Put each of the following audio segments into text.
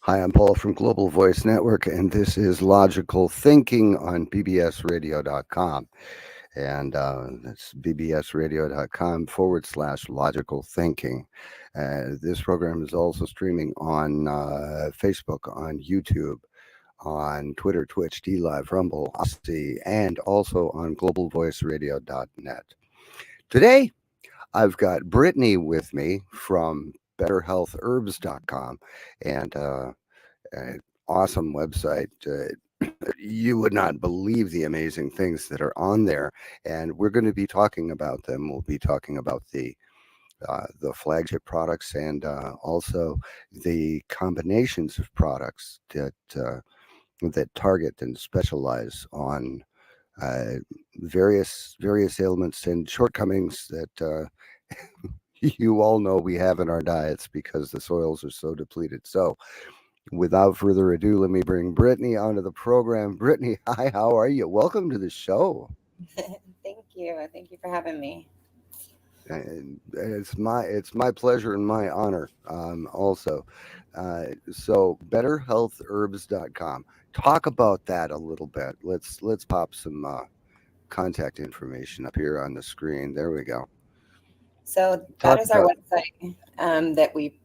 Hi, I'm Paul from Global Voice Network, and this is Logical Thinking on bbsradio.com. And that's bbsradio.com/logical thinking. This program is also streaming on Facebook, on YouTube, on Twitter, Twitch, D Live, Rumble, Odyssey, and also on globalvoiceradio.net. Today, I've got Brittany with me from betterhealthherbs.com, and an awesome website. You would not believe the amazing things that are on there, and we're going to be talking about them. We'll be talking about the flagship products and also the combinations of products that target and specialize on uh, various ailments and shortcomings that you all know we have in our diets because the soils are so depleted. So, without further ado, let me bring Brittany onto the program. Brittany, hi, how are you? Welcome to the show. Thank you. Thank you for having me. And it's my pleasure and my honor. Also, so betterhealthherbs.com. Talk about that a little bit. Let's pop some contact information up here on the screen. There we go. So that Talk is our about. website that we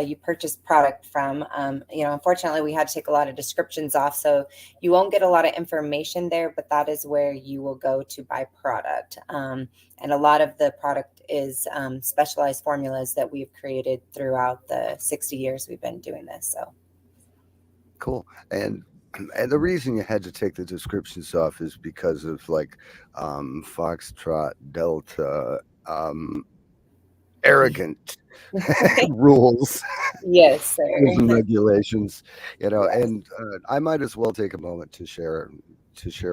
you purchase product from. Unfortunately, we had to take a lot of descriptions off, so you won't get a lot of information there. But that is where you will go to buy product, and a lot of the product is specialized formulas that we've created throughout the 60 years we've been doing this. So Cool. And the reason you had to take the descriptions off is because of like Foxtrot Delta arrogant rules, yes, rules and sir. regulations, Yes. and I might as well take a moment to share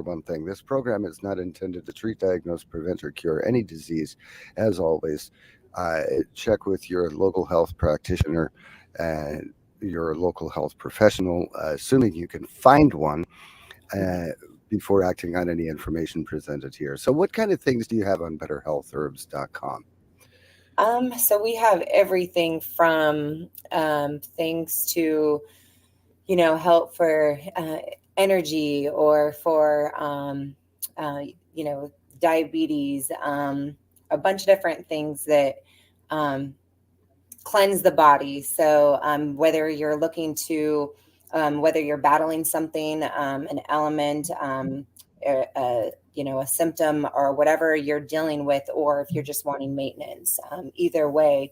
one thing. This program is not intended to treat, diagnose, prevent, or cure any disease. As always, uh, check with your local health practitioner and your local health professional, assuming you can find one, uh, before acting on any information presented here. So, what kind of things do you have on betterhealthherbs.com? So we have everything from things to, help for energy or for, uh, you know, diabetes, a bunch of different things that um, cleanse the body. So whether you're looking to, whether you're battling something, an element, a symptom or whatever you're dealing with, or if you're just wanting maintenance, either way,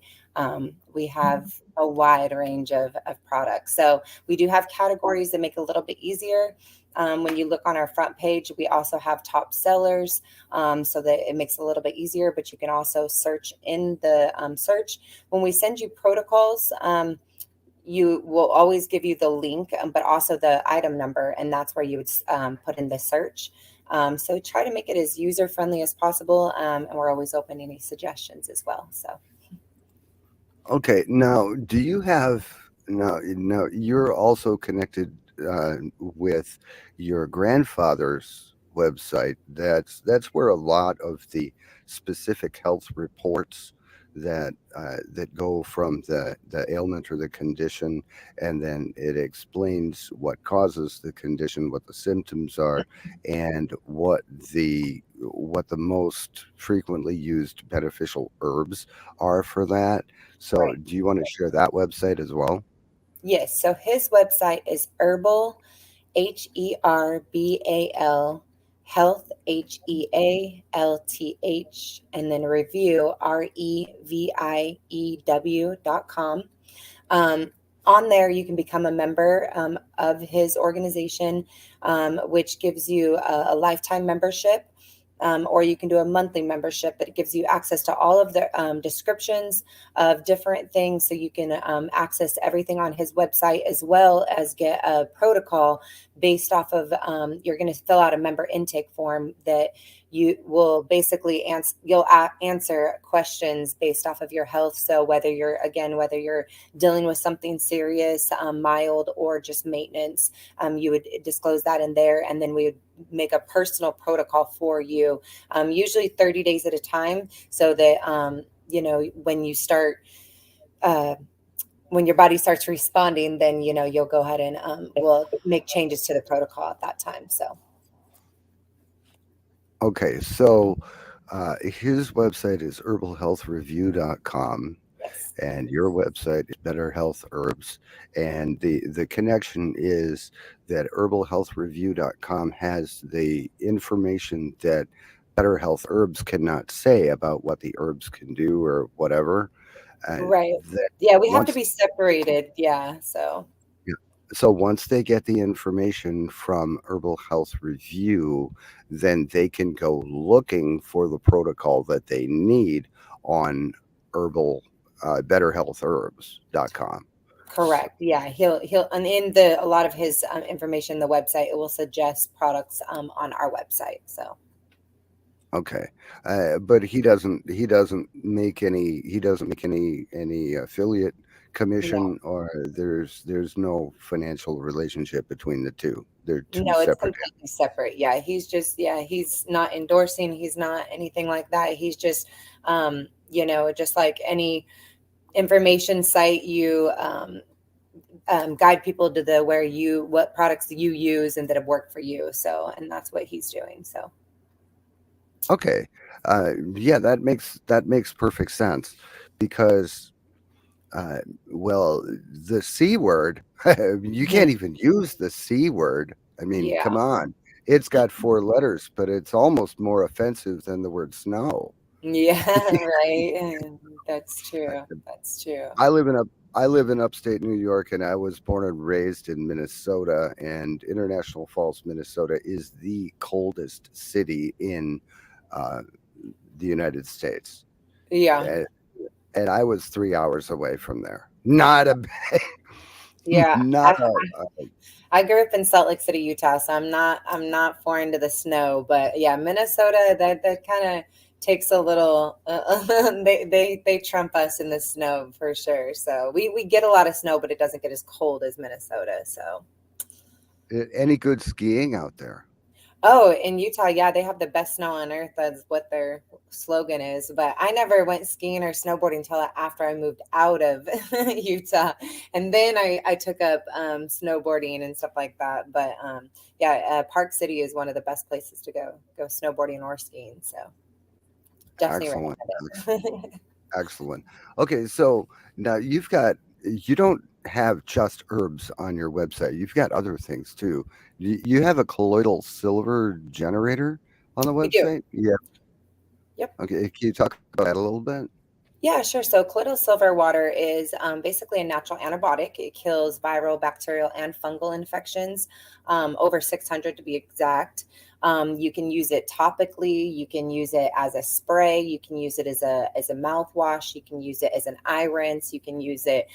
we have a wide range of products. So we do have categories that make it a little bit easier. When you look on our front page, we also have top sellers, so that it makes it a little bit easier, but you can also search in the search. When we send you protocols, you will always give you the link, but also the item number, and that's where you would put in the search. So try to make it as user friendly as possible, and we're always open to any suggestions as well. So Okay, now do you have now you're also connected with your grandfather's website. That's where a lot of the specific health reports that go from the ailment or the condition, and then it explains what causes the condition, what the symptoms are, and what the most frequently used beneficial herbs are for that. So, right. do you want to share that website as well? Yes. So his website is herbal, Herbal, health, Health, and then review, Review.com. On there, you can become a member of his organization, which gives you a lifetime membership. Or you can do a monthly membership that gives you access to all of the descriptions of different things. So you can access everything on his website, as well as get a protocol based off of, you're going to fill out a member intake form that you will basically answer questions based off of your health. So whether you're dealing with something serious, mild, or just maintenance, you would disclose that in there, and then we would make a personal protocol for you, usually 30 days at a time, so that when you start uh, when your body starts responding, then, you'll go ahead and we'll make changes to the protocol at that time. So, Okay, so his website is herbalhealthreview.com, yes, and your website is Better Health Herbs. And the connection is that herbalhealthreview.com has the information that Better Health Herbs cannot say about what the herbs can do or whatever. right. That Yeah, we have to once be separated. Yeah. So, Yeah. So once they get the information from Herbal Health Review, then they can go looking for the protocol that they need on herbal betterhealthherbs.com. So, correct. Yeah. He'll, and in a lot of his information, the website, it will suggest products on our website. So, okay. But he doesn't make any affiliate no. commission, or there's no financial relationship between the two. They're two No, it's separate. completely separate. Yeah, he's not endorsing, he's not anything like that. He's just just like any information site, you guide people to the where you what products you use and that have worked for you. So, and that's what he's doing. So, Okay. Yeah, that makes perfect sense because, uh, well, the C word, you can't even use the C word. I mean, yeah. come on. It's got four letters, but it's almost more offensive than the word snow. Yeah, right. That's true. That's true. I live in up I live in upstate New York, and I was born and raised in Minnesota, and International Falls, Minnesota is the coldest city in uh, the United States. Yeah. And, and I was 3 hours away from there. Not a Yeah. not I, I grew up in Salt Lake City, Utah, so I'm not foreign to the snow, but yeah, Minnesota, that kind of takes a little they trump us in the snow for sure. So we get a lot of snow, but it doesn't get as cold as Minnesota. So any good skiing out there. oh, in Utah, yeah, they have the best snow on earth. That's what their slogan is. But I never went skiing or snowboarding until after I moved out of Utah. And then I took up snowboarding and stuff like that. But yeah, Park City is one of the best places to go snowboarding or skiing. So definitely Excellent. recommend it. Excellent. Okay, so now you don't have just herbs on your website. You've got other things too. You have a colloidal silver generator on the We do. website? Yeah. Yep. Okay. Can you talk about that a little bit? Yeah, sure. So colloidal silver water is basically a natural antibiotic. It kills viral, bacterial, and fungal infections, over 600 to be exact. You can use it topically. You can use it as a spray. You can use it as a mouthwash. You can use it as an eye rinse. You can use it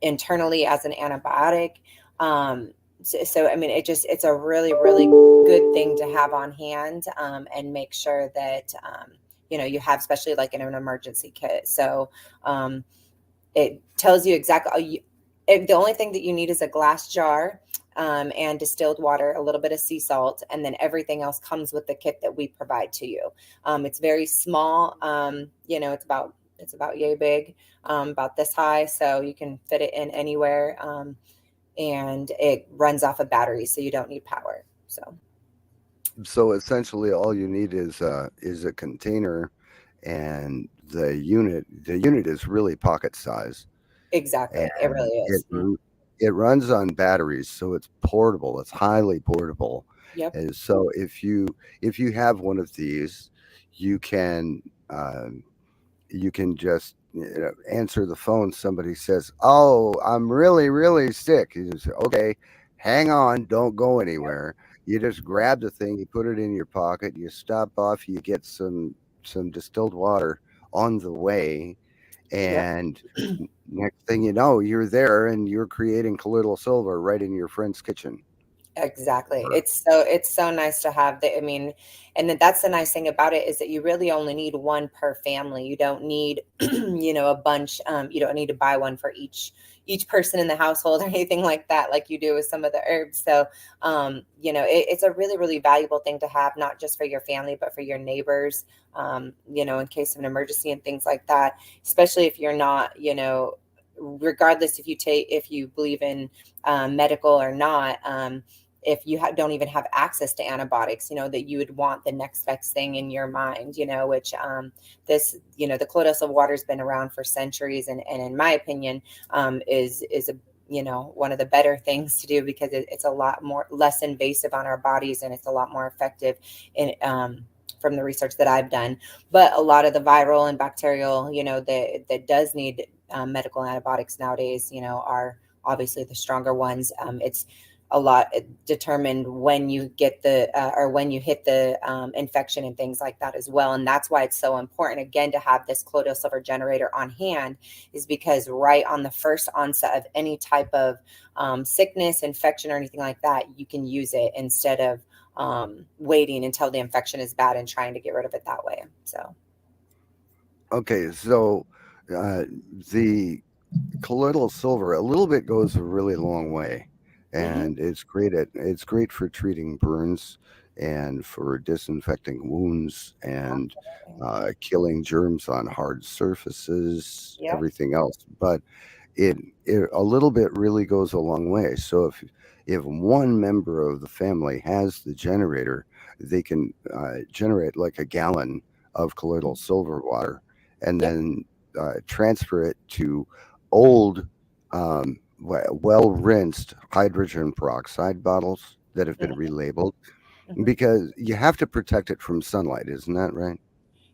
internally as an antibiotic. So I mean, it's a really, really good thing to have on hand, and make sure that you have, especially like in an emergency kit. So it tells you exactly. The only thing that you need is a glass jar, and distilled water, a little bit of sea salt, and then everything else comes with the kit that we provide to you. It's very small. It's about yay big, about this high, so you can fit it in anywhere. And it runs off a battery, so you don't need power. So So essentially all you need is a container, and the unit is really pocket size, and exactly, it really it is. it runs on batteries, so it's portable. It's highly portable. Yep. And so if you have one of these, you can just answer the phone. Somebody says, "Oh, I'm really really sick." You just say, "Okay, hang on, don't go anywhere." You just grab the thing, you put it in your pocket, you stop off, you get some distilled water on the way, Yep. and next thing you know, you're there and you're creating colloidal silver right in your friend's kitchen. Exactly. Or- It's so nice to have the, I mean, and then that's the nice thing about it is that you really only need one per family. You don't need, a bunch. You don't need to buy one for each person in the household or anything like that, like you do with some of the herbs. So, it's a really, really valuable thing to have, not just for your family, but for your neighbors, in case of an emergency and things like that, especially if you're not, regardless if you believe in medical or not, if you don't even have access to antibiotics, that you would want the next best thing in your mind, which the colloidal silver water has been around for centuries, and in my opinion, is a one of the better things to do, because it's a lot less invasive on our bodies, and it's a lot more effective in from the research that I've done. But a lot of the viral and bacterial, that does need medical antibiotics nowadays, are obviously the stronger ones. It's a lot determined when you get or when you hit the infection and things like that as well. And that's why it's so important, again, to have this colloidal silver generator on hand, is because right on the first onset of any type of sickness, infection, or anything like that, you can use it instead of waiting until the infection is bad and trying to get rid of it that way. So. Okay, so the colloidal silver a little bit goes a really long way, Mm-hmm. and it's great for treating burns and for disinfecting wounds and killing germs on hard surfaces, Yep. everything else. But it a little bit really goes a long way. So if one member of the family has the generator, they can generate like a gallon of colloidal silver water, and Yep. then transfer it to old, well rinsed hydrogen peroxide bottles that have been Mm-hmm. relabeled, Mm-hmm. because you have to protect it from sunlight, isn't that right?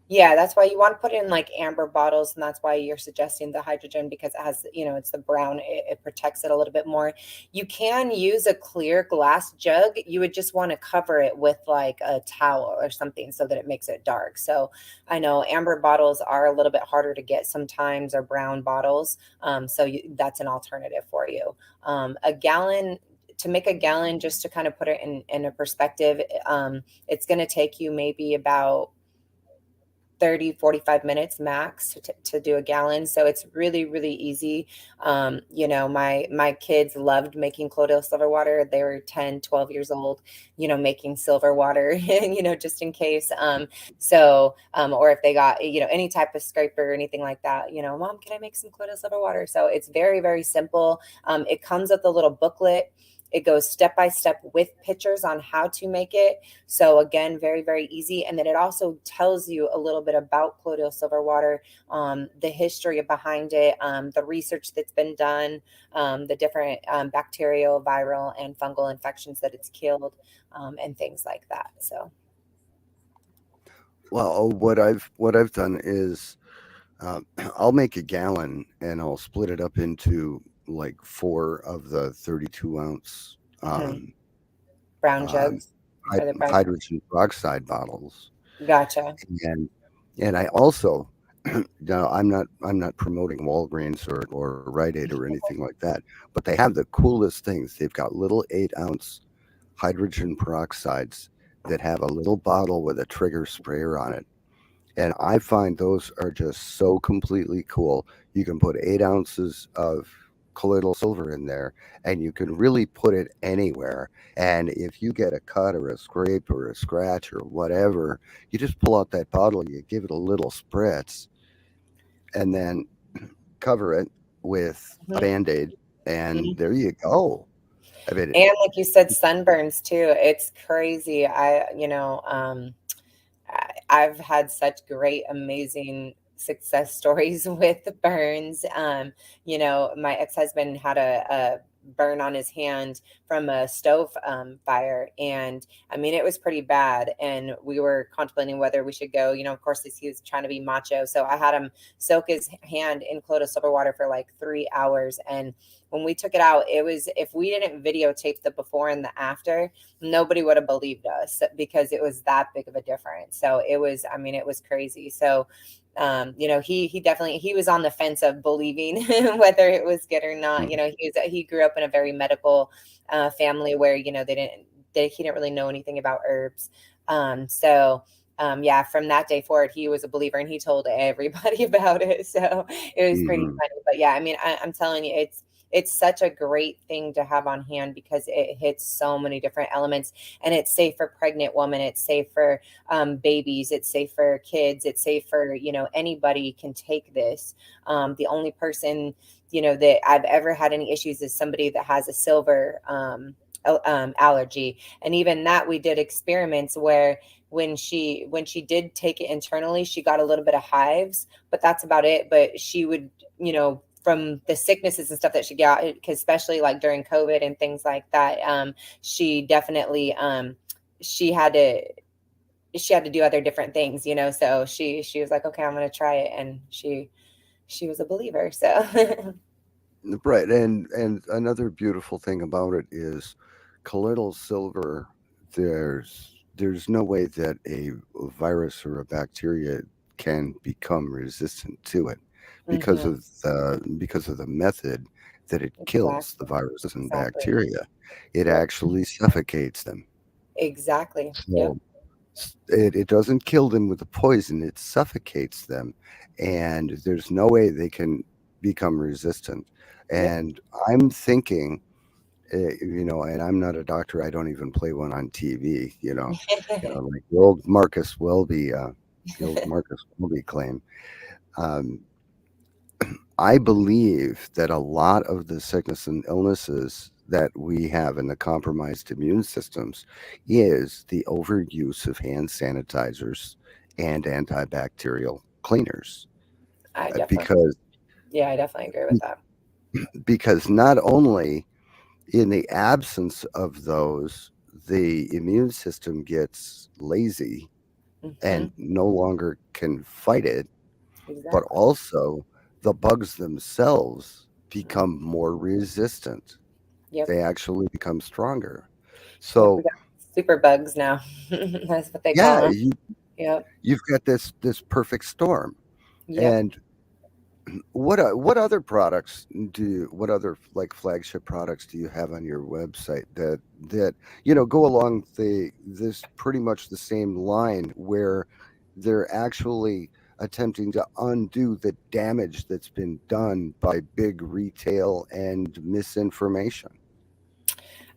Yeah, that's why you want to put it in like amber bottles, and that's why you're suggesting the hydrogen, because it has, it's the brown, it protects it a little bit more. You can use a clear glass jug. You would just want to cover it with like a towel or something so that it makes it dark. So I know amber bottles are a little bit harder to get sometimes, or brown bottles. That's an alternative for you. A gallon. To make a gallon, just to kind of put it in a perspective, it's going to take you maybe about 30-45 minutes max to do a gallon. So it's really, really easy. My kids loved making colloidal silver water. They were 10-12 years old, making silver water, just in case. Or if they got, any type of scraper or anything like that, mom, can I make some colloidal silver water? So it's very, very simple. It comes with a little booklet. It goes step by step with pictures on how to make it. So again, very, very easy. And then it also tells you a little bit about colloidal silver water, the history behind it, the research that's been done, the different bacterial, viral, and fungal infections that it's killed, and things like that. So. Well, what I've done is I'll make a gallon and I'll split it up into like four of the 32-ounce Mhm. um, Brown um, jugs, or the brown. hydrogen peroxide bottles, Gotcha. and I also, now I'm not promoting Walgreens or Rite Aid or anything like that, but they have the coolest things. They've got little 8-ounce hydrogen peroxides that have a little bottle with a trigger sprayer on it. And I find those are just so completely cool. You can put 8 ounces of colloidal silver in there, and you can really put it anywhere. And if you get a cut or a scrape or a scratch or whatever, you just pull out that bottle, you give it a little spritz, and then cover it with a Mhm. band aid, and Mhm. there you go. I mean, And like you said, sunburns too. It's crazy. I've had such great, amazing success stories with burns. My ex-husband had a burn on his hand from a stove fire. And I mean, it was pretty bad. And we were contemplating whether we should go, of course, he was trying to be macho. So I had him soak his hand in colloidal silver water for like 3 hours. And when we took it out, it was, if we didn't videotape the before and the after, nobody would have believed us, because it was that big of a difference. So it was, I mean, it was crazy. So, he definitely, he was on the fence of believing whether it was good or not. mm, He grew up in a very medical family where, he didn't really know anything about herbs. Yeah, from that day forward, he was a believer, and he told everybody about it. So it was pretty mhm. funny. But yeah, I mean, I'm telling you, it's such a great thing to have on hand because it hits so many different elements, and it's safe for pregnant women. It's safe for babies. It's safe for kids. It's safe for, anybody can take this. The only person, that I've ever had any issues is somebody that has a silver allergy. And even that, we did experiments where when she did take it internally, she got a little bit of hives, but that's about it. But she would, from the sicknesses and stuff that she got, especially like during COVID and things like that, she definitely, she had to do other different things, so she was like, okay, I'm going to try it. And she was a believer. So Right, and another beautiful thing about it is colloidal silver. There's no way that a virus or a bacteria can become resistant to it because Mhm. of the method that it kills the Exactly. viruses and Exactly. bacteria. It Yep. actually suffocates them. Exactly. Yep. So it doesn't kill them with the poison, it suffocates them, and there's no way they can become resistant. Yep. And I'm thinking, and I'm not a doctor, I don't even play one on TV, like the old Marcus Welby claim. Um, I believe that a lot of the sickness and illnesses that we have in the compromised immune systems is the overuse of hand sanitizers and antibacterial cleaners. I definitely, Because yeah, I definitely agree with that. not only in the absence of those, the immune system gets lazy Hmm. and no longer can fight it, but Exactly. also the bugs themselves Mhm. become more resistant. Yep. They actually become stronger. Yep. We So got super bugs now. That's what they call yeah, them. Yep. you've got this perfect storm. Yep. And what other products what other like flagship products do you have on your website that go along this pretty much the same line where they're actually attempting to undo the damage that's been done by big retail and misinformation?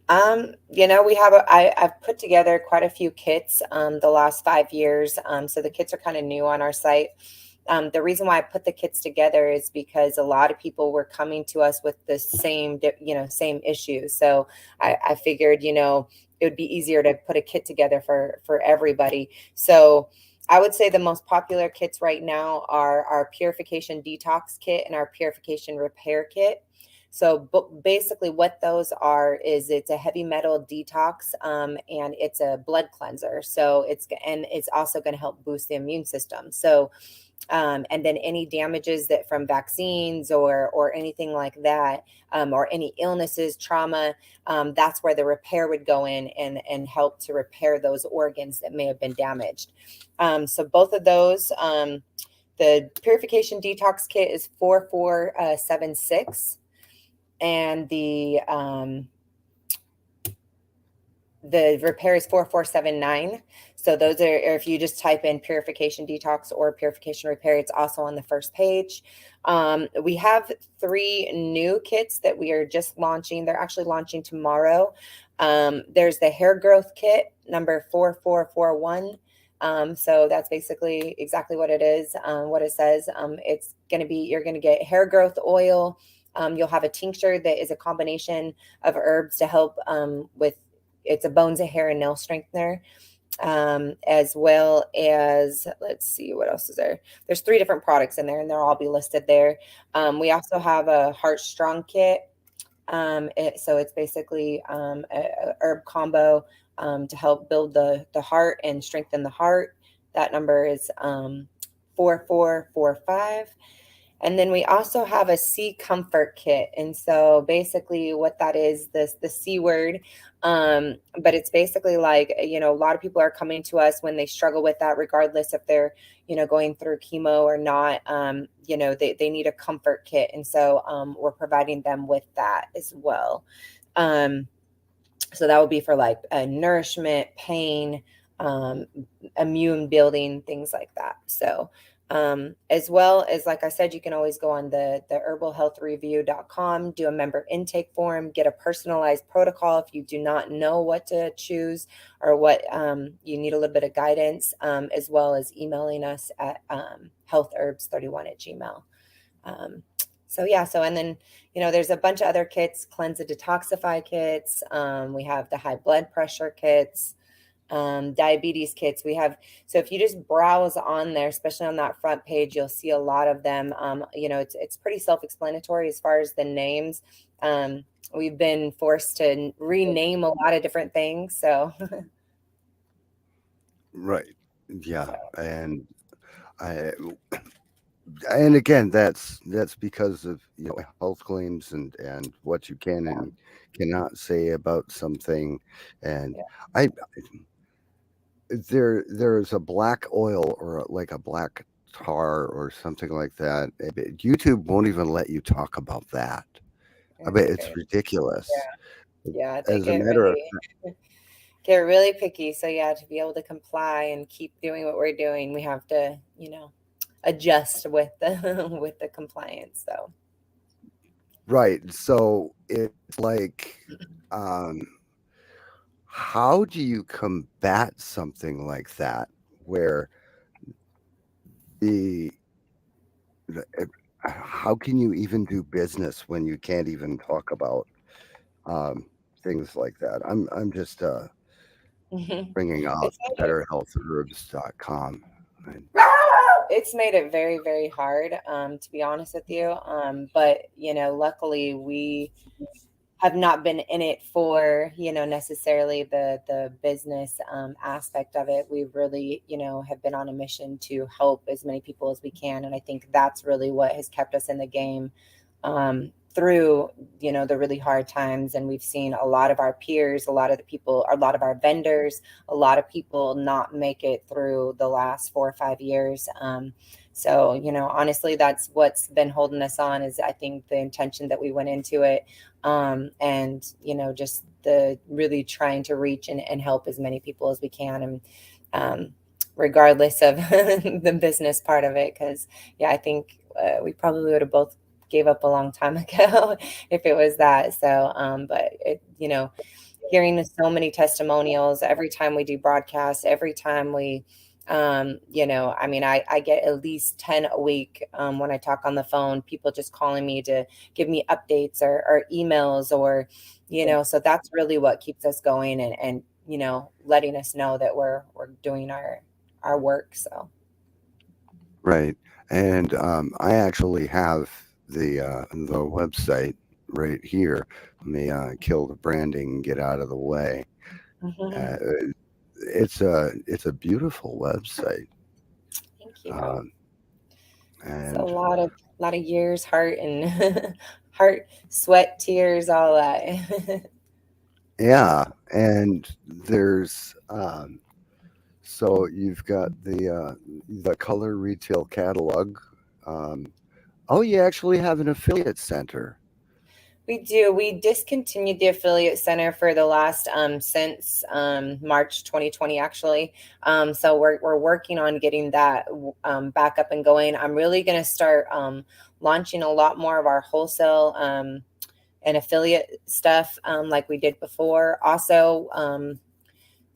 We have I've put together quite a few kits the last 5 years. So the kits are kind of new on our site. The reason why I put the kits together is because a lot of people were coming to us with the same issues. So I figured, it would be easier to put a kit together for everybody. So I would say the most popular kits right now are our purification detox kit and our purification repair kit. So basically what those are is it's a heavy metal detox, and it's a blood cleanser. So it's also going to help boost the immune system. So and then any damages that from vaccines or anything like that, or any illnesses, trauma, that's where the repair would go in and help to repair those organs that may have been damaged. So both of those, the purification detox kit is 4476, and the repair is 4479. So those are, if you just type in purification detox or purification repair, it's also on the first page. We have 3 new kits that we are just launching. They're actually launching tomorrow. There's the hair growth kit number 4441. So that's basically exactly what it is, what it says. You're going to get hair growth oil. You'll have a tincture that is a combination of herbs to help with, it's a bones, a hair, and nail strengthener, as well as, let's see, what else is there? There's 3 different products in there, and they'll all be listed there. We also have a Heart Strong kit. So it's basically a herb combo to help build the heart and strengthen the heart. That number is 4445. And then we also have a C comfort kit. And so basically what that is, the C word. But it's basically like, a lot of people are coming to us when they struggle with that, regardless if they're, going through chemo or not. They need a comfort kit. And so we're providing them with that as well. So that would be for like nourishment, pain, immune building, things like that. So As well as, like I said, you can always go on the herbalhealthreview.com, do a member intake form, get a personalized protocol if you do not know what to choose or what you need a little bit of guidance, as well as emailing us at healthherbs31@gmail. So yeah, and then, there's a bunch of other kits, cleanse and detoxify kits. We have the high blood pressure kits, diabetes kits. We have, so if you just browse on there, especially on that front page, you'll see a lot of them. It's pretty self-explanatory as far as the names. We've been forced to rename a lot of different things. So, Right. Yeah. so I, and again, that's because of health claims and what you can yeah, and cannot say about something. And yeah. I there's a black oil or like a black tar or something like that. YouTube won't even let you talk about that. I It's bet it's okay. ridiculous. Yeah, they As a get matter of really picky. So yeah, to be able to comply and keep doing what we're doing, we have to, adjust with the with the compliance. So right, so it's like, um, how do you combat something like that where the how can you even do business when you can't even talk about um, things like that? I'm just bringing up it's made it betterhealthherbs.com. And, it's made it very, very hard, to be honest with you. But luckily we have not been in it for necessarily the business aspect of it. We really have been on a mission to help as many people as we can, and I think that's really what has kept us in the game through the really hard times. And we've seen a lot of our peers, a lot of the people, a lot of our vendors, a lot of people not make it through the last 4 or 5 years. So honestly, that's what's been holding us on, is I think the intention that we went into it, and just the really trying to reach and help as many people as we can. And regardless of the business part of it, because yeah, I think we probably would have both gave up a long time ago if it was that. So but it, hearing so many testimonials every time we do broadcasts, every time we I mean, I get at least 10 a week when I talk on the phone, people just calling me to give me updates or emails, or so that's really what keeps us going, and letting us know that we're doing our work. So right, and I actually have the website right here. Let me kill the branding and get out of the way. Uh, it's a beautiful website, thank you. um, It's a and lot of years, heart and heart, sweat, tears, all that. yeah, and there's so you've got the color retail catalog. Um, oh, you actually have an affiliate center. We do. We discontinued the affiliate center for the last since March 2020, actually. So we're working on getting that back up and going. I'm really going to start launching a lot more of our wholesale and affiliate stuff, like we did before. Also,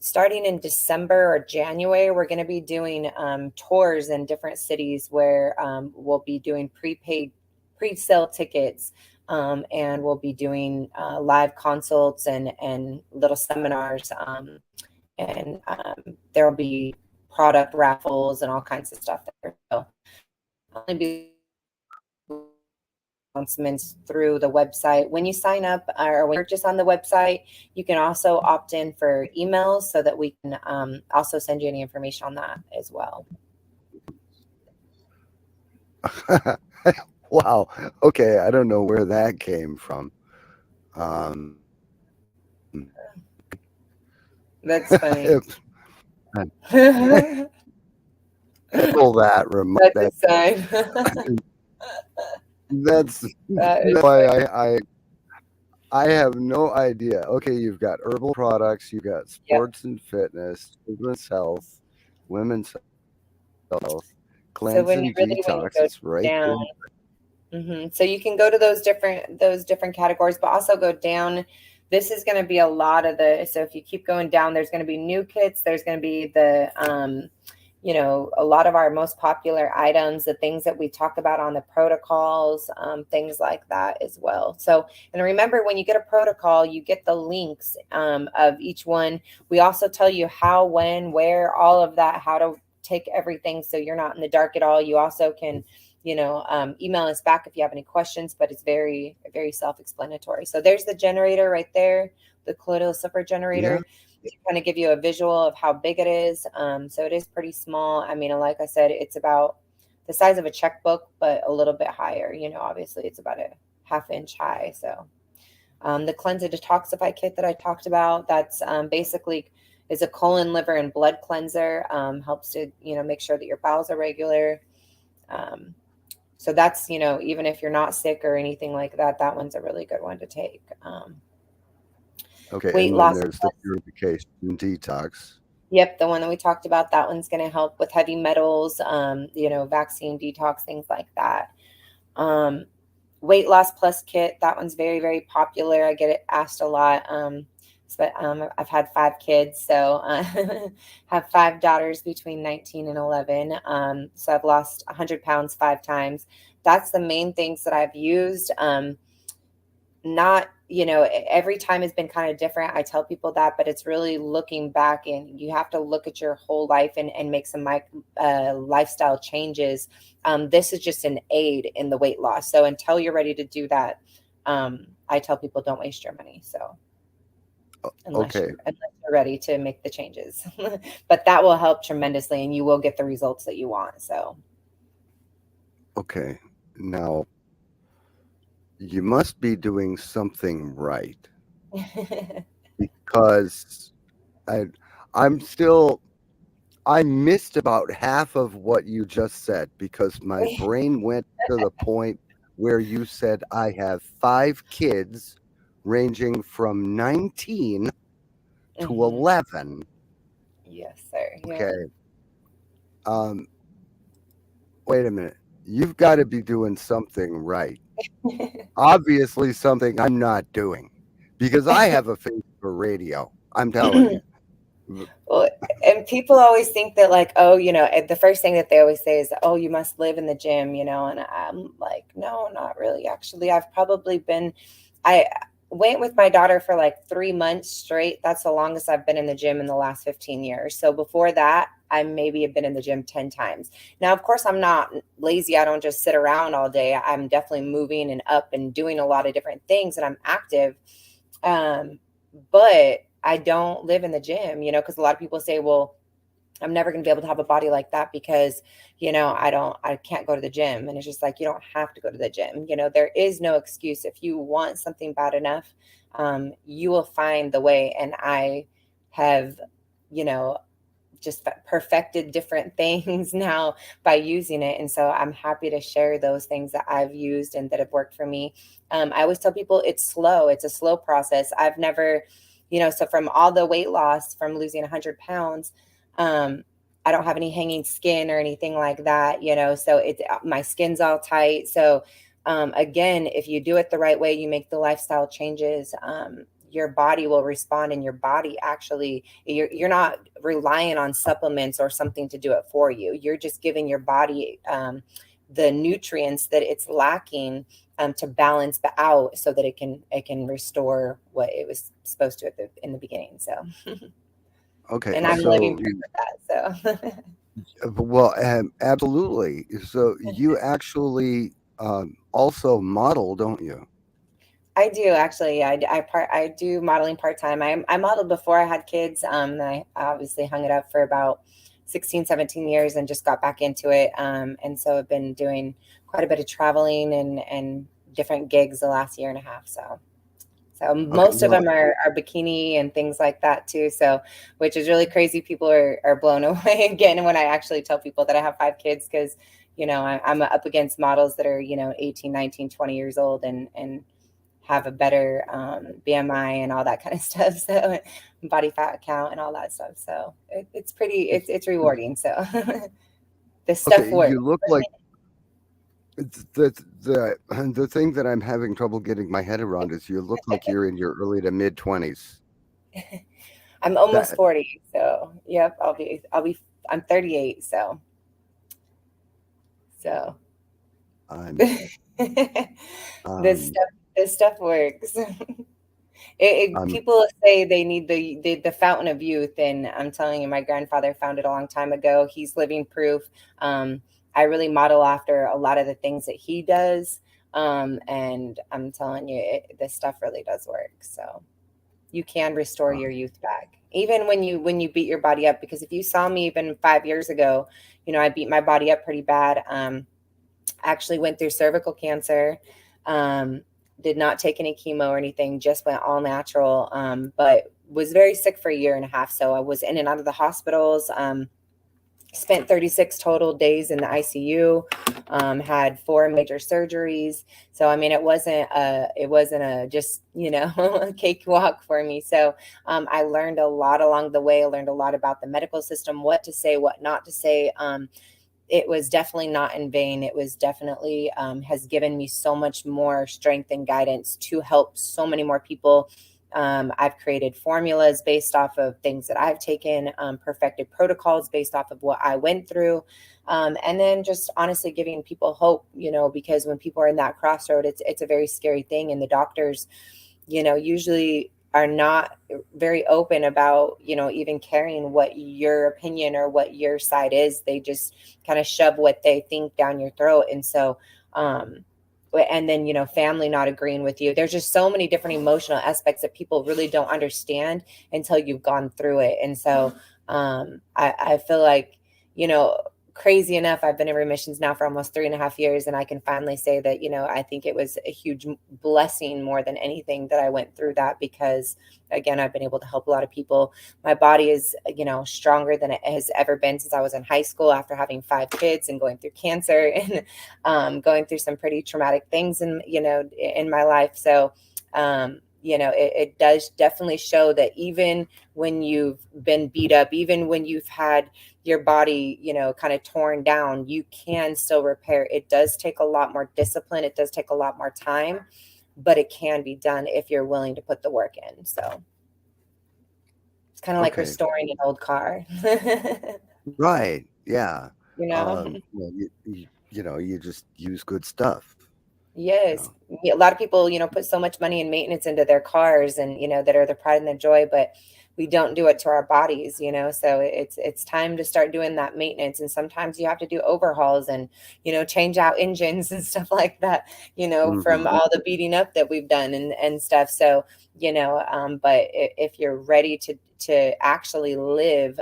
starting in December or January, we're going to be doing tours in different cities where we'll be doing pre-sale tickets, and we'll be doing live consults and little seminars, and there'll be product raffles and all kinds of stuff there. So I'll only be announcements through the website. When you sign up or when you purchase on the website, you can also opt in for emails so that we can also send you any information on that as well. Wow. Okay, I don't know where that came from. Um, That's funny. if, That's pull that remote. a sign. That's That is why funny. I have no idea. Okay, you've got herbal products, you've got Yep. sports and fitness, children's health, women's health, So cleanse when you and really, when you detox. go It's right down, there. so you can go to those different categories, but also go down. This is going to be a lot of the. So if you keep going down, there's going to be new kits. There's going to be the a lot of our most popular items, the things that we talk about on the protocols, things like that as well. So, and remember, when you get a protocol, you get the links of each one. We also tell you how, when, where, all of that, how to take everything so you're not in the dark at all. You also can, email us back if you have any questions, but it's very, very self-explanatory. So there's the generator right there, the colloidal silver Yeah. generator, to kind of give you a visual of how big it is. So it is pretty small. I mean, like I said, it's about the size of a checkbook, but a little bit higher. Obviously it's about a half-inch high. So the Cleanse and Detoxify kit that I talked about, that's basically is a colon, liver, and blood cleanser. Helps to, make sure that your bowels are regular. So that's, even if you're not sick or anything like that, that one's a really good one to take. Okay. Weight And then loss. there's the purification detox. Yep, the one that we talked about, that one's going to help with heavy metals, vaccine detox, things like that. Weight loss plus kit, that one's very, very popular. I get it asked a lot. I've had 5 kids, so have 5 daughters between 19 and 11. So I've lost 100 pounds 5 times. That's the main things that I've used. Not, every time has been kind of different. I tell people that, but it's really looking back, and you have to look at your whole life and make some lifestyle changes. This is just an aid in the weight loss. So until you're ready to do that, I tell people don't waste your money. So unless Okay. you're ready to make the changes, but that will help tremendously, and you will get the results that you want. So. Okay. Now, you must be doing something right because I, I'm still, I missed about half of what you just said because my brain went to the point where you said I have 5 kids ranging from 19 to Mhm. 11. Yes, sir. Yep. Okay. Um, Wait a minute. You've got to be doing something right. Obviously, something I'm not doing because I have a face for radio. I'm telling you. Well, and people always think that, like, oh, the first thing that they always say is, oh, you must live in the gym, and I'm like, no, not really. Actually, I went with my daughter for like 3 months straight. That's the longest I've been in the gym in the last 15 years. So before that, I maybe have been in the gym 10 times. Now, of course, I'm not lazy. I don't just sit around all day. I'm definitely moving and up and doing a lot of different things, and I'm active. But I don't live in the gym, because a lot of people say, well, I'm never going to be able to have a body like that because, I can't go to the gym. And it's just like, you don't have to go to the gym. There is no excuse. If you want something bad enough, you will find the way. And I have, you know, just perfected different things now by using it. And so I'm happy to share those things that I've used and that have worked for me. I always tell people it's slow. It's a slow process. I've never, so from all the weight loss from losing 100 pounds, I don't have any hanging skin or anything like that, so my skin's all tight. So again, if you do it the right way, you make the lifestyle changes, your body will respond, and your body actually, you're not relying on supplements or something to do it for you. You're just giving your body the nutrients that it's lacking to balance out so that it can restore what it was supposed to in the beginning. So, Okay, and I'm living so proof of that. So. well, absolutely. So you actually also model, don't you? I do actually. Yeah, I do modeling part time. I modeled before I had kids. And I obviously hung it up for about 16, 17 years and just got back into it. And so I've been doing quite a bit of traveling and different gigs the last year and a half. So Okay, most of well, them are bikini and things like that too. So, which is really crazy. People are blown away again when I actually tell people that I have 5 kids, because, I'm up against models that are, 18, 19, 20 years old and have a better BMI and all that kind of stuff. So body fat count and all that stuff. So it's pretty, it's rewarding. So The Okay, stuff you works. look like the thing that I'm having trouble getting my head around is you look like you're in your early to mid 20s. I'm almost That 40, so yep, I'm 38, so I'm this um stuff this stuff works. I'm People say they need the fountain of youth, and I'm telling you, my grandfather found it a long time ago. He's living proof. I really model after a lot of the things that he does, and I'm telling you, this stuff really does work. So you can restore your youth back, even when you beat your body up. Because if you saw me even 5 years ago, I beat my body up pretty bad. Actually went through cervical cancer. Um, did not take any chemo or anything, just went all natural. But was very sick for a year and a half. So I was in and out of the hospitals. Spent 36 total days in the ICU. Had 4 major surgeries. So I mean, it wasn't a just a cakewalk for me. So I learned a lot along the way. I learned a lot about the medical system, what to say, what not to say. It was definitely not in vain. It was definitely has given me so much more strength and guidance to help so many more people. I've created formulas based off of things that I've taken, perfected protocols based off of what I went through. And then just honestly giving people hope, because when people are in that crossroad, it's a very scary thing. And the doctors, usually are not very open about, even caring what your opinion or what your side is. They just kind of shove what they think down your throat. And so, and then, family not agreeing with you. There's just so many different emotional aspects that people really don't understand until you've gone through it. And so, I feel like, crazy enough, I've been in remissions now for almost 3.5 years. And I can finally say that, I think it was a huge blessing more than anything that I went through that, because again, I've been able to help a lot of people. My body is, stronger than it has ever been since I was in high school, after having 5 kids and going through cancer and going through some pretty traumatic things in my life. So, it does definitely show that even when you've been beat up, even when you've had your body, kind of torn down, you can still repair. It does take a lot more discipline. It does take a lot more time, but it can be done if you're willing to put the work in. So it's kind of like okay. restoring an old car. Right. Yeah. you know? Well, you just use good stuff, you Yes. know. A lot of people, put so much money and maintenance into their cars, and, that are the pride and the joy, but we don't do it to our bodies, so it's time to start doing that maintenance. And sometimes you have to do overhauls and, change out engines and stuff like that, from Hmm. all the beating up that we've done and stuff. So, but if you're ready to actually live,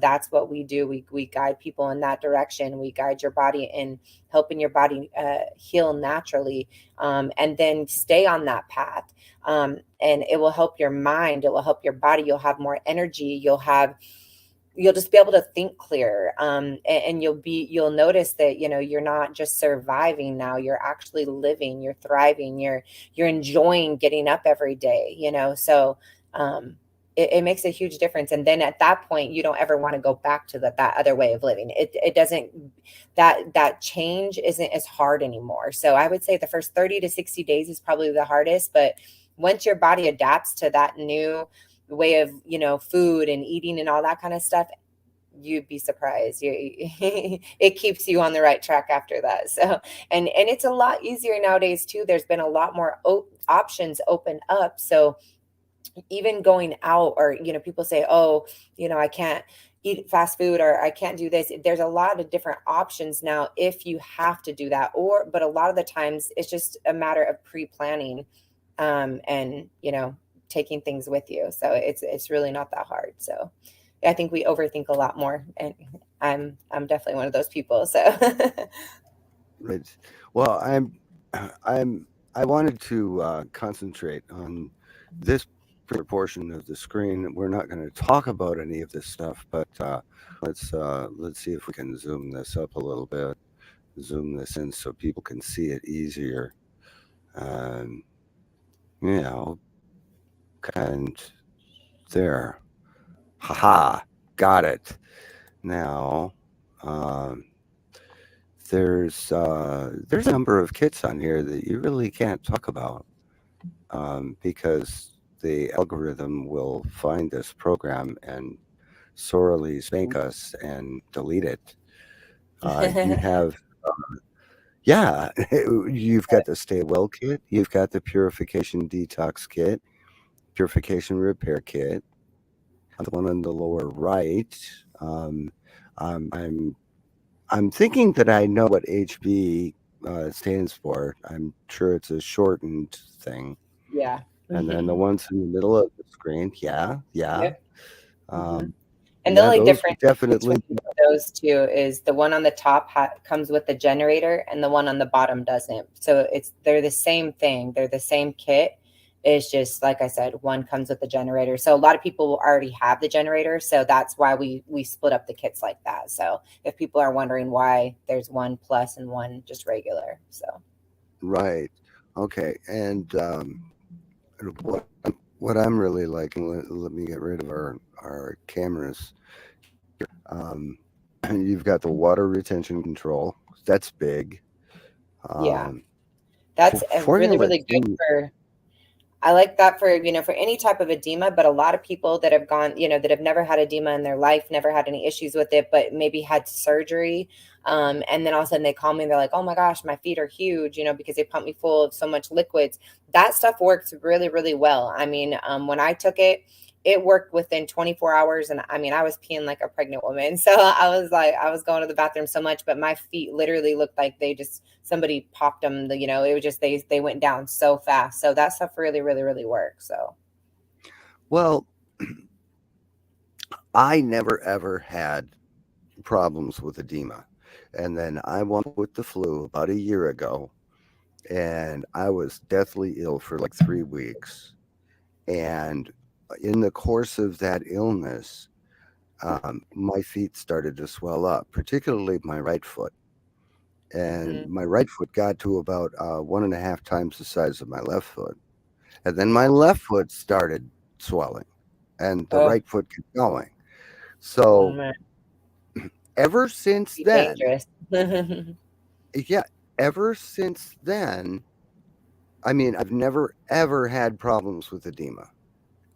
that's what we do. We guide people in that direction. We guide your body in helping your body heal naturally, and then stay on that path. And it will help your mind. It will help your body. You'll have more energy. You'll just be able to think clearer. And you'll notice that, you're not just surviving now, you're actually living, you're thriving, you're enjoying getting up every day, so, it makes a huge difference. And then at that point, you don't ever want to go back to that other way of living. It doesn't, that change isn't as hard anymore. So I would say the first 30 to 60 days is probably the hardest, but once your body adapts to that new way of, food and eating and all that kind of stuff, you'd be surprised. It keeps you on the right track after that. So, and it's a lot easier nowadays too. There's been a lot more options open up. So even going out, or, people say, oh, I can't eat fast food, or I can't do this. There's a lot of different options now if you have to do that. But a lot of the times it's just a matter of pre-planning, and, taking things with you. So it's really not that hard. So I think we overthink a lot more, and I'm definitely one of those people. So Right. Well, I wanted to concentrate on this particular portion of the screen. We're not going to talk about any of this stuff, but let's see if we can zoom this up a little bit, zoom this in so people can see it easier. Um, you know, and there, haha, got it. Now, Um, there's a number of kits on here that you really can't talk about because the algorithm will find this program and sorely spank us and delete it. You have, yeah, you've got the Stay Well kit, you've got the Purification Detox kit, Purification Repair kit, the one on the lower right. Um, um, I'm I'm thinking that I know what HB stands for. I'm sure it's a shortened thing. Yeah. And then the Hmm. ones in the middle of the screen, yeah, yeah, Yep. Hmm. And the yeah, only those difference definitely. between those two is the one on the top comes with the generator, and the one on the bottom doesn't. So they're the same thing. They're the same kit. It's just like I said, one comes with the generator. So a lot of people will already have the generator. So that's why we split up the kits like that. So if people are wondering why there's one plus and one just regular. So Right. Okay. And what I'm really liking, let me get rid of our cameras. Um, you've got the water retention control. That's big. yeah, Um, that's really, Formula really good D. for I like that for, for any type of edema, but a lot of people that have gone, that have never had edema in their life, never had any issues with it, but maybe had surgery. And then all of a sudden they call me and they're like, oh my gosh, my feet are huge, because they pump me full of so much liquids. That stuff works really, really well. I mean, when I took it, it worked within 24 hours. And I mean, I was peeing like a pregnant woman. So I was going to the bathroom so much, but my feet literally looked like somebody popped them. It was just, they went down so fast. So that stuff really, really, really works. So, Well, I never ever had problems with edema. And then I went with the flu about a year ago, and I was deathly ill for like 3 weeks. And in the course of that illness, my feet started to swell up, particularly my right foot. And mhm. my right foot got to about 1.5 times the size of my left foot. And then my left foot started swelling, and the Oh, right foot kept going. oh So man, ever since be then, dangerous. yeah, ever since then, I mean, I've never ever had problems with edema,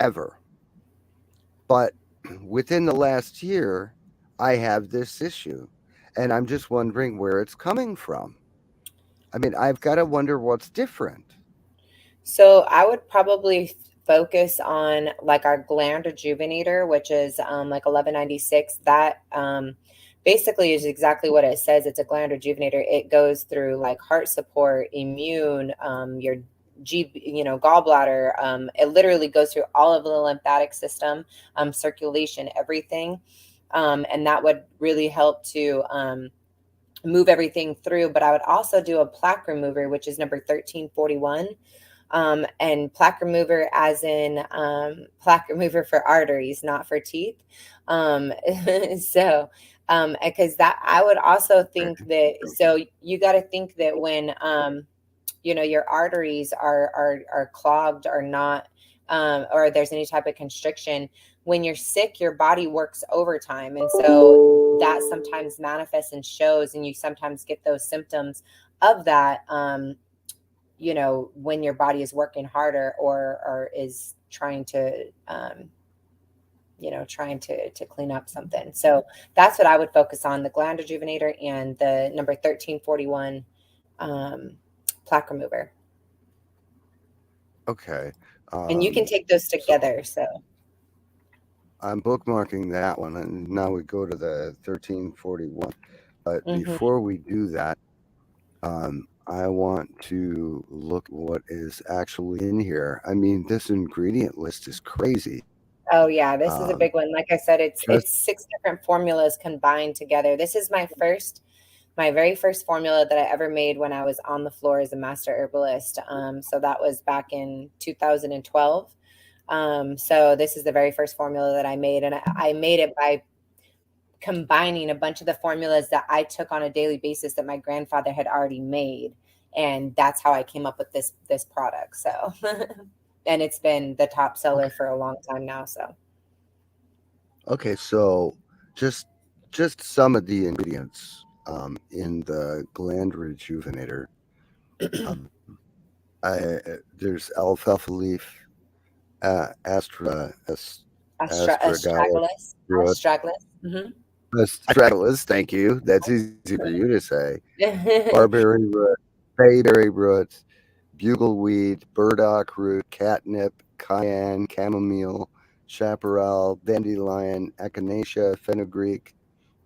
ever. But within the last year, I have this issue, and I'm just wondering where it's coming from. I mean, I've got to wonder what's different. So I would probably focus on like our gland rejuvenator, which is like 1196. That basically is exactly what it says. It's a gland rejuvenator. It goes through like heart support, immune, your gallbladder. It literally goes through all of the lymphatic system, circulation, everything. And that would really help to move everything through. But I would also do a plaque remover, which is number 1341. And plaque remover as in plaque remover for arteries, not for teeth. Um, so because that I would also think that, so you got to think that when your arteries are clogged or not, or there's any type of constriction, when you're sick your body works overtime, and so that sometimes manifests and shows, and you sometimes get those symptoms of that, when your body is working harder or is trying to trying to clean up something. So that's what I would focus on: the gland rejuvenator and the number 1341 um, plaque remover. Okay. And you can Um, take those so together. So I'm bookmarking that one, and now we go to the 1341. But mhm. before we do that, I want to look what is actually in here. I mean, this ingredient list is crazy. Oh yeah, this is a Um, big one. Like I said, it's just it's six different formulas combined together. This is my very first formula that I ever made when I was on the floor as a master herbalist. So that was back in 2012. So this is the very first formula that I made, and I made it by combining a bunch of the formulas that I took on a daily basis that my grandfather had already made, and that's how I came up with this product. So, and it's been the top seller okay. for a long time now. So, Okay, so just just some of the ingredients in the gland rejuvenator. Um, there's alfalfa leaf, astragalus Astragalus. root, Astragalus. Hmm. astragalus. Thank you. That's easy for you to say. Barberry root, bayberry root, bugleweed, burdock root, catnip, cayenne, chamomile, chaparral, dandelion, echinacea, fenugreek,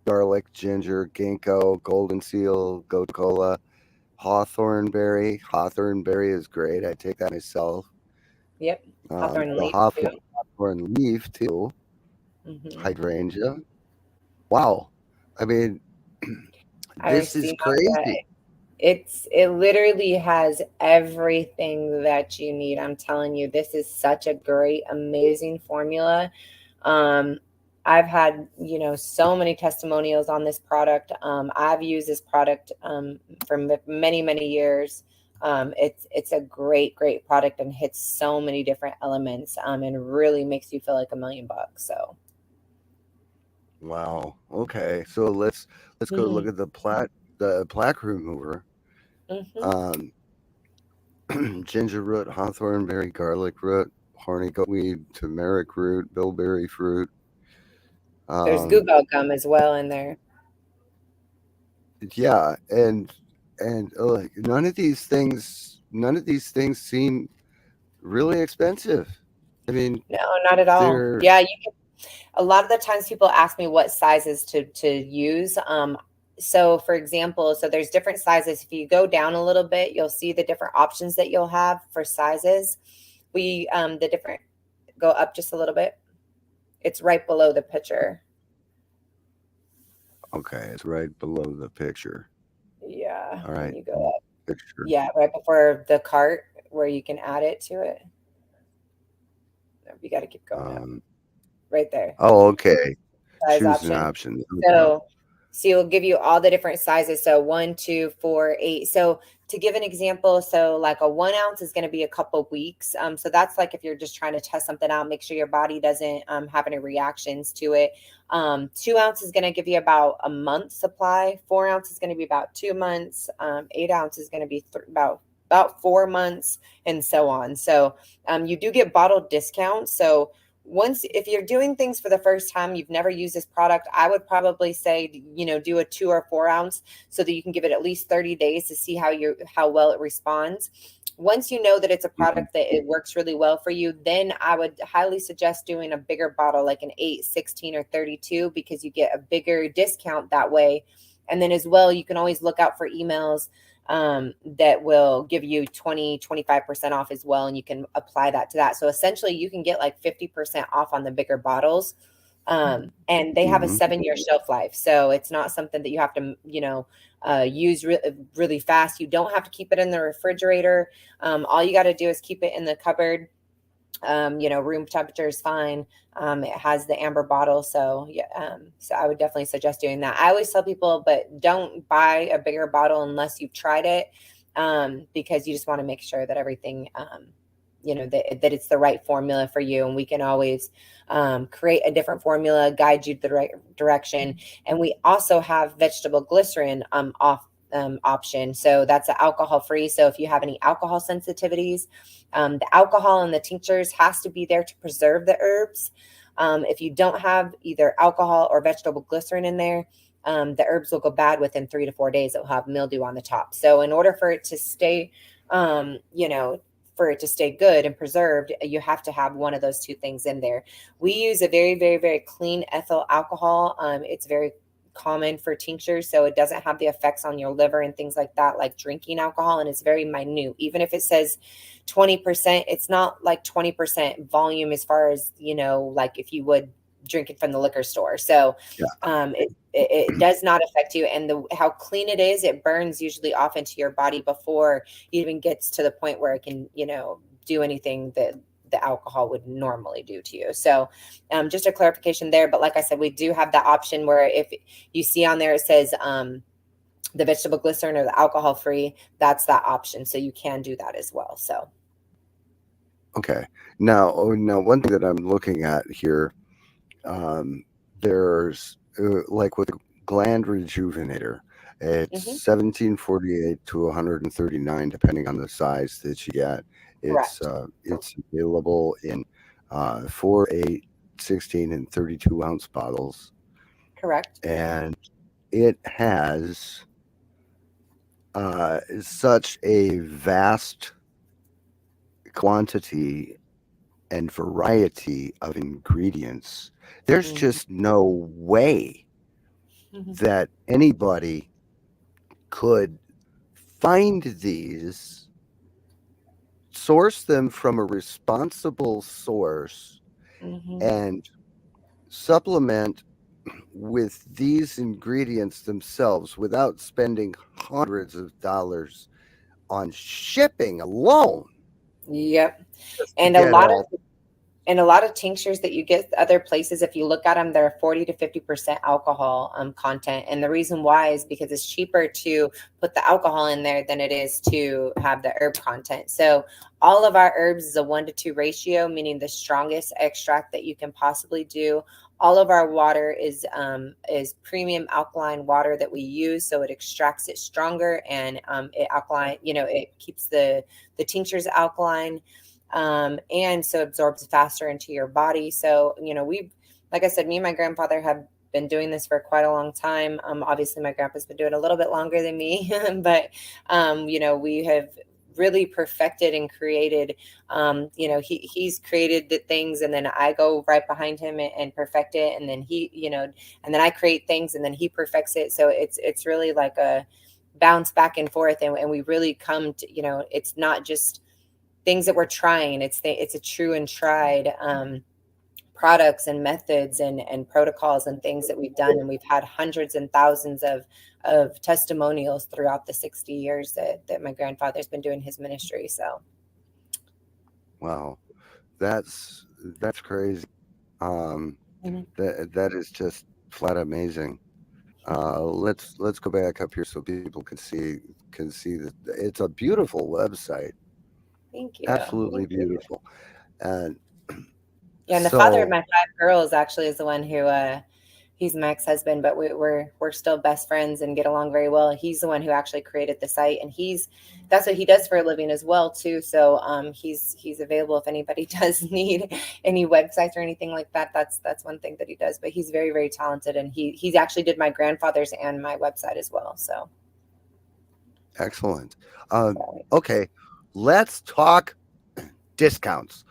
garlic, ginger, ginkgo, golden seal, goat cola, hawthorn berry. Hawthorn berry is great. I take that myself. Yep. Hawthorn The leaf too. hawthorn leaf too. Hmm. Hydrangea. Wow. I mean, I've this is seen on crazy. that. It literally has everything that you need. I'm telling you, this is such a great, amazing formula. Um, I've had, so many testimonials on this product. I've used this product for many, many years. It's a great, great product and hits so many different elements and really makes you feel like $1,000,000. So, Wow. Okay. So let's go hmm look at the plaque remover. hmm Um, ginger root, hawthorn berry, garlic root, horny goatweed, turmeric root, bilberry fruit. there's Um, Google gum as well in there. yeah, and none of these things seem really expensive. I mean, No, not at all. they're Yeah, a lot of the times people ask me what sizes to use. So for example, so there's different sizes. If you go down a little bit, you'll see the different options that you'll have for sizes. The different go up just a little bit. It's right below the picture. okay. It's right below the picture. Yeah, All when right, you go up. picture. Yeah, right before the cart where you can add it to it. You got to keep going up. Um, Right there. oh, okay. Size Choose an option. option. Okay. So it'll give you all the different sizes. So 1, 2, 4, 8. So to give an example, so like a 1 ounce is going to be a couple weeks. So that's like if you're just trying to test something out, make sure your body doesn't have any reactions to it. 2 ounces is going to give you about a month supply. 4 ounces is going to be about 2 months. 8 ounces is going to be about 4 months, and so on. So you do get bottle discounts. So if you're doing things for the first time, you've never used this product, I would probably say, do a 2 or 4 ounce so that you can give it at least 30 days to see how well it responds. Once you know that it's a Mhm. product that it works really well for you, then I would highly suggest doing a bigger bottle, like an 8, 16, or 32, because you get a bigger discount that way. And then as well, you can always look out for emails that will give you 20-25% off as well, and you can apply that to that. So essentially you can get like 50% off on the bigger bottles, and they have a Mhm. 7-year shelf life, so it's not something that you have to use really fast. You don't have to keep it in the refrigerator. All you got to do is keep it in the cupboard. Room temperature is fine. It has the amber bottle. So yeah, so I would definitely suggest doing that. I always tell people, but don't buy a bigger bottle unless you've tried it, because you just want to make sure that everything, that it's the right formula for you. And we can always create a different formula, guide you to the right direction. And we also have vegetable glycerin off option. So that's alcohol free. So if you have any alcohol sensitivities, the alcohol in the tinctures has to be there to preserve the herbs. If you don't have either alcohol or vegetable glycerin in there, the herbs will go bad within 3 to 4 days. It'll have mildew on the top. So in order for it to stay, for it to stay good and preserved, you have to have one of those two things in there. We use a very, very, very clean ethyl alcohol. It's very common for tinctures, so it doesn't have the effects on your liver and things like that, like drinking alcohol, and it's very minute. Even if it says 20%, it's not like 20% volume as far as, like if you would drink it from the liquor store. So it does not affect you, and how clean it is, it burns usually off into your body before it even gets to the point where it can, do anything that the alcohol would normally do to you. So just a clarification there. But like I said, we do have that option where if you see on there, it says the vegetable glycerin or the alcohol free, that's that option. So you can do that as well. So. Okay. Now, one thing that I'm looking at here, um, there's like with gland rejuvenator, it's Hmm. 1748 to 139, depending on the size that you get. Correct. It's available in 4, 8, 16, and 32-ounce bottles, Correct. and it has such a vast quantity and variety of ingredients. There's Hmm. just no way Hmm. that anybody could find these, source them from a responsible source, Hmm. and supplement with these ingredients themselves without spending hundreds of dollars on shipping alone Yep. just to And a get lot of all. and a lot of tinctures that you get other places, if you look at them, they're 40 to 50% alcohol content. And the reason why is because it's cheaper to put the alcohol in there than it is to have the herb content. So all of our herbs is a 1 to 2 ratio, meaning the strongest extract that you can possibly do. All of our water is premium alkaline water that we use, so it extracts it stronger and it alkaline. It keeps the tinctures alkaline, and so absorbs faster into your body. So, like I said, me and my grandfather have been doing this for quite a long time. Obviously, my grandpa's been doing it a little bit longer than me, but, we have really perfected and created, he's created the things, and then I go right behind him and perfect it. And then and then I create things and then he perfects it. So it's really like a bounce back and forth. And we really come to, it's not just things that we're trying. It's a true and tried products and methods and protocols and things that we've done, and we've had hundreds and thousands of testimonials throughout the 60 years that my grandfather's been doing his ministry. So Wow, that's that's crazy. Um, mhm. that is just flat amazing. Let's go back up here so people can see that it's a beautiful website, Thank you. absolutely Thank you. beautiful. And Yeah, and the father of so my 5 girls actually is the one who he's my ex-husband, but we're still best friends and get along very well. He's the one who actually created the site, and that's what he does for a living as well too. So he's available if anybody does need any websites or anything like that. That's one thing that he does. But he's very, very talented, and he's actually did my grandfather's and my website as well. So excellent. so, Okay, let's talk discounts.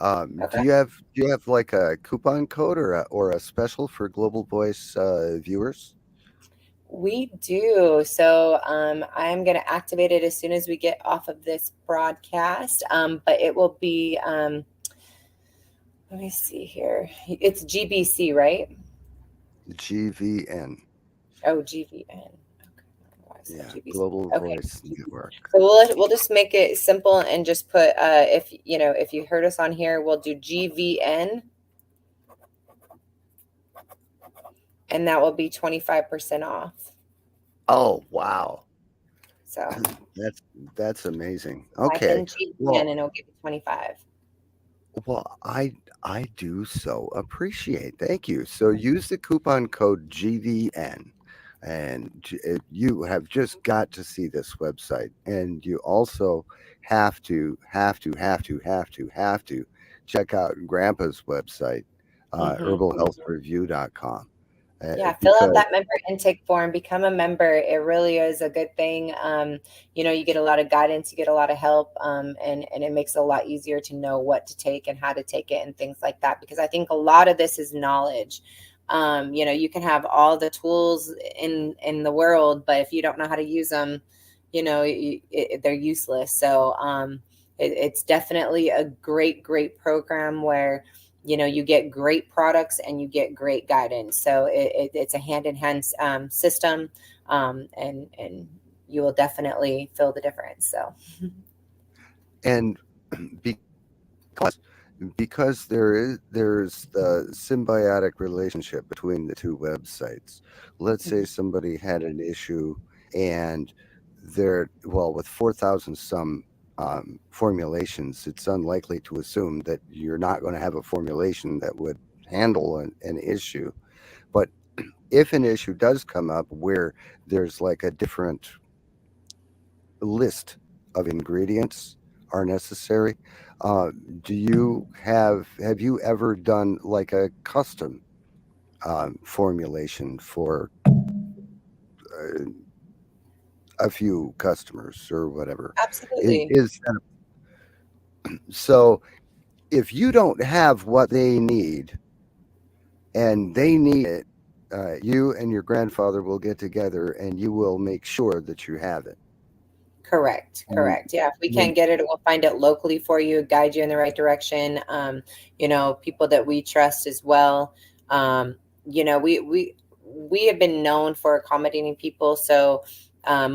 okay. Do you have like a coupon code or a special for Global Voice viewers? We do. So I'm going to activate it as soon as we get off of this broadcast. But it will be, let me see here. It's GBC, right? GVN. Oh, GVN. Okay. Why is that Yeah, GBC? Global Okay. Voice Network. So we'll just make it simple and just put if you heard us on here, we'll do GVN, and that will be 25% off. Oh, wow. So That's that's amazing. type Okay. in GVN Well, and it'll give you 25. I do so appreciate. Thank you. So use the coupon code GVN, and you have just got to see this website, and you also have to check out Grandpa's website, Mhm. herbalhealthreview.com, Yeah, fill out because that member intake form, become a member. It really is a good thing. You get a lot of guidance, you get a lot of help, and it makes it a lot easier to know what to take and how to take it and things like that. Because I think a lot of this is knowledge. You can have all the tools in the world, but if you don't know how to use them, they're useless. So it's definitely a great program where you get great products and you get great guidance. So it's a hand in hand system, and you will definitely feel the difference. So and because there's the symbiotic relationship between the two websites. Let's say somebody had an issue, and with 4,000 some formulations, it's unlikely to assume that you're not going to have a formulation that would handle an issue. But if an issue does come up where there's like a different list of ingredients are necessary, uh, do you have you ever done like a custom formulation for uh, a few customers or whatever? Absolutely. Is that so? If you don't have what they need and they need it, you and your grandfather will get together and you will make sure that you have it. Correct, And correct. Yeah, if we when can't get it, we'll find it locally for you, guide you in the right direction. People that we trust as well. Um, we have been known for accommodating people. So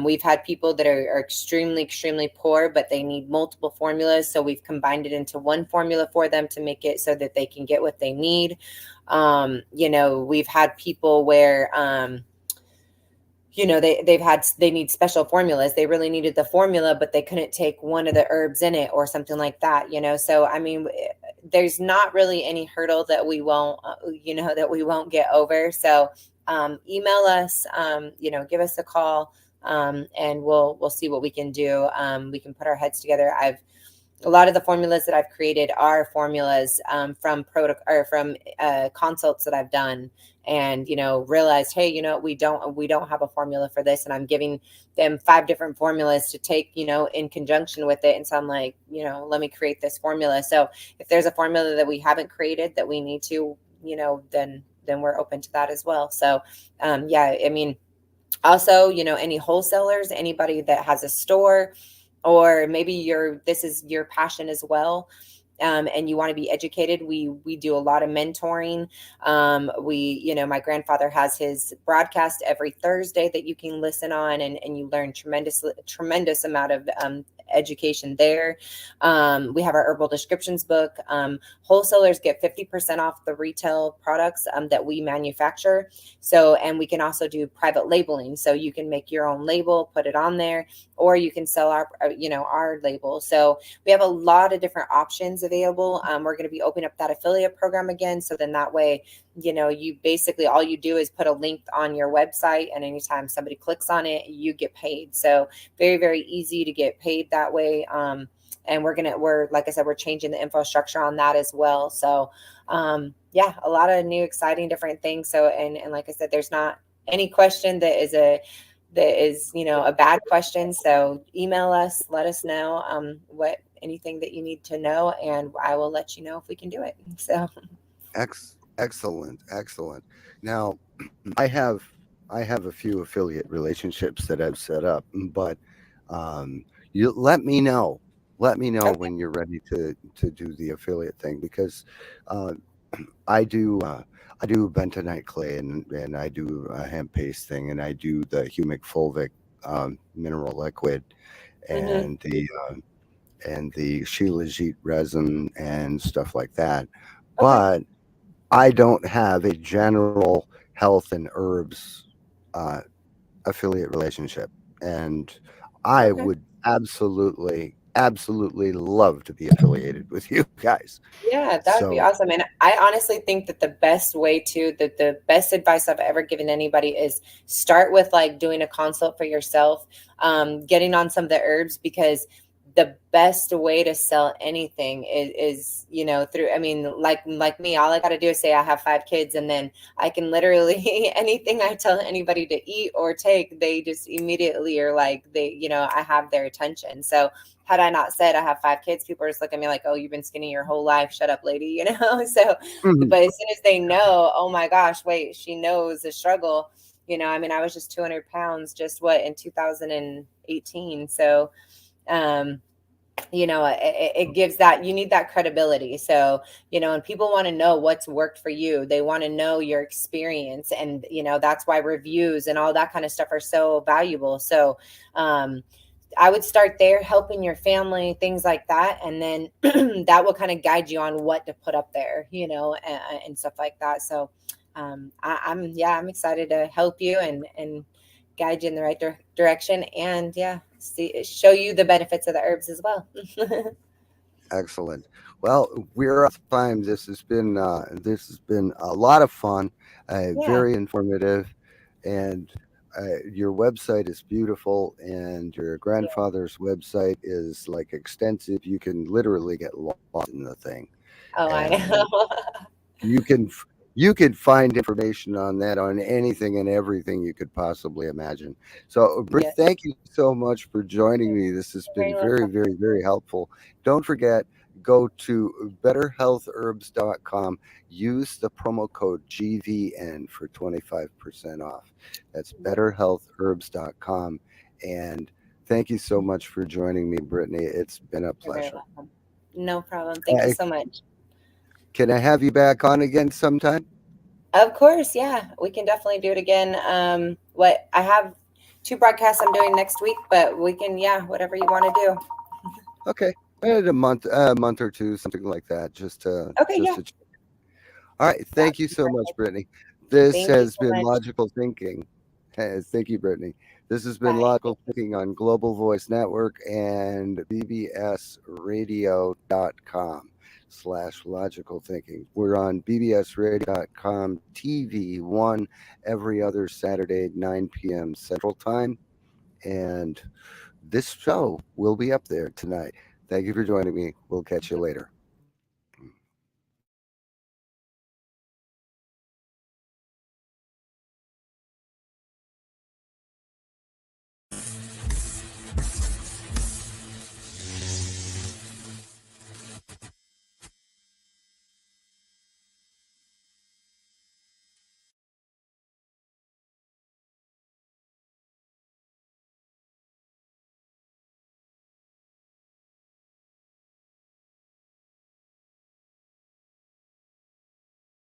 we've had people that are extremely, extremely poor, but they need multiple formulas. So we've combined it into one formula for them to make it so that they can get what they need. We've had people where they need special formulas. They really needed the formula, but they couldn't take one of the herbs in it or something like that, so I mean, there's not really any hurdle that we won't get over. So email us, give us a call, and we'll see what we can do. We can put our heads together. A lot of the formulas that I've created are formulas from consults that I've done, and realized, hey, we don't have a formula for this, and I'm giving them 5 different formulas to take, in conjunction with it. And so I'm like, let me create this formula. So if there's a formula that we haven't created that we need to, then we're open to that as well. So yeah, I mean, also, any wholesalers, anybody that has a store, or maybe this is your passion as well, and you want to be educated, we do a lot of mentoring. My grandfather has his broadcast every Thursday that you can listen on, and you learn tremendous amount of education there. We have our herbal descriptions book. Wholesalers get 50% off the retail products that we manufacture. So, and we can also do private labeling. So you can make your own label, put it on there, or you can sell our label. So we have a lot of different options available. We're going to be opening up that affiliate program again. So then that way, you basically, all you do is put a link on your website, and anytime somebody clicks on it, you get paid. So very, very easy to get paid that way. And we're, like I said, we're changing the infrastructure on that as well. So yeah, a lot of new, exciting, different things. So, and like I said, there's not any question that is a bad question. So email us, let us know what anything that you need to know, and I will let you know if we can do it. So excellent, excellent. Now, I have I have a few affiliate relationships that I've set up, but you let me know okay. when you're ready to do the affiliate thing, because uh, I do I do bentonite clay, and I do a hemp paste thing, and I do the humic fulvic mineral liquid, Hmm. and the shilajit resin and stuff like that. Okay. But I don't have a general health and herbs uh, affiliate relationship, and I Okay. would absolutely, absolutely love to be affiliated with you guys. Yeah, that would be So, awesome. And I honestly think that the best way to, that the best advice I've ever given anybody is start with like doing a consult for yourself, getting on some of the herbs, because the best way to sell anything is through, I mean, like me, all I got to do is say I have 5 kids, and then I can literally anything I tell anybody to eat or take, they just immediately are like, I have their attention. So had I not said I have 5 kids, people are just looking at me like, oh, you've been skinny your whole life. Shut up, lady. So, mhm, but as soon as they know, oh my gosh, wait, she knows the struggle. I mean, I was just 200 pounds just in 2018. So, um, it gives that, you need that credibility. So, and people want to know what's worked for you. They want to know your experience. And, that's why reviews and all that kind of stuff are so valuable. So, I would start there, helping your family, things like that. And then that will kind of guide you on what to put up there, and stuff like that. So I'm excited to help you and guide you in the right direction. And yeah, show you the benefits of the herbs as well. Excellent. Well, we're out of time. This has been a lot of fun, Yeah. very informative, and your website is beautiful, and your Yeah. grandfather's website is like extensive. You can literally get lost in the thing, Oh, I and know. you can you can find information on that on anything and everything you could possibly imagine. So, Britt, Yeah. thank you so much for joining me. This has You're been very very, welcome. very, very helpful. Don't forget, go to betterhealthherbs.com. Use the promo code GVN for 25% off. That's betterhealthherbs.com. And thank you so much for joining me, Brittany. It's been a You're very pleasure. welcome. No problem. Thank you Uh, so much. can I have you back on again sometime? Of course, yeah, we can definitely do it again. What I have two broadcasts I'm doing next week, but we can, yeah, whatever you want to do. Okay. A month or two, something like that, Okay, just yeah, to. All right. that Thank you would be so much, perfect. Brittany. This Thank you has so been much. Logical Thinking. Thank you, Brittany. This has been Bye. Logical Thinking on Global Voice Network and bbsradio.com/logical thinking. We're on bbsradio.com TV1 every other Saturday, 9 p.m. Central Time. And this show will be up there tonight. Thank you for joining me. We'll catch you later.